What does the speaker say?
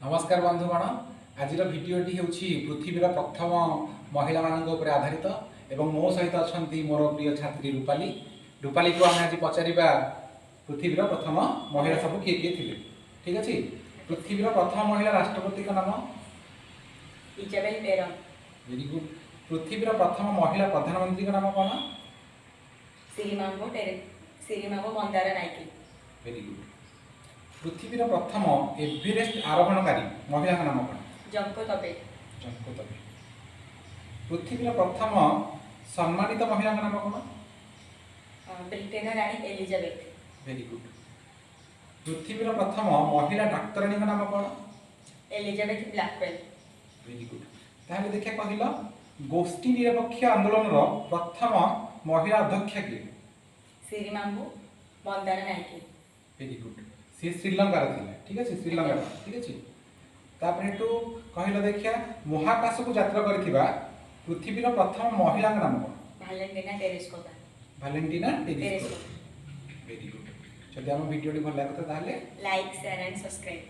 नमस्कार बंधुगण आज भिडटी हूँ पृथ्वीर प्रथम महिला मान आधारित एवं मो सहित अच्छा मोर प्रिय छात्री रूपाली रूपाली को आम आज पचार पृथ्वीर प्रथम महिला सब किए किए थे। ठीक अच्छे। पृथ्वीर प्रथम महिला राष्ट्रपति का नाम इजाबेल बेरन। Very good. पृथ्वीर प्रथम महिला प्रधानमंत्री का नाम कौन? Sirimavo Bandaranaike. Very good. पृथ्वीर प्रथम एवरेस्ट आरोहणकारी महिला का नाम कौन? जंको तबे। जंको तबे। पृथ्वीर प्रथम सम्मानित महिला का नाम कौन? ब्रिटेन रानी एलिजाबेथ। Very good. पृथ्वीर प्रथम महिला डाक्तराणी का नाम कौन? Elizabeth Blackwell. Very good. ताहले देखिए कहला गोष्ठी निरपेक्ष आंदोलन प्रथम महिला अध्यक्ष किए? Sirimavo Bandaranaike. Very good. सी श्रीलंका थे। ठीक है श्रीलंका। ठीक है तापर हेतु कहला देखिया महाकाश को यात्रा करथिबा पृथ्वीर प्रथम महिला का नाम कौन? भालेंटिना टेरेस्कोवा। भालेंटिना टेरेस्कोवा। Very good. जदि हम वीडियो भल लागत ताहले लाइक शेयर एंड सब्सक्राइब।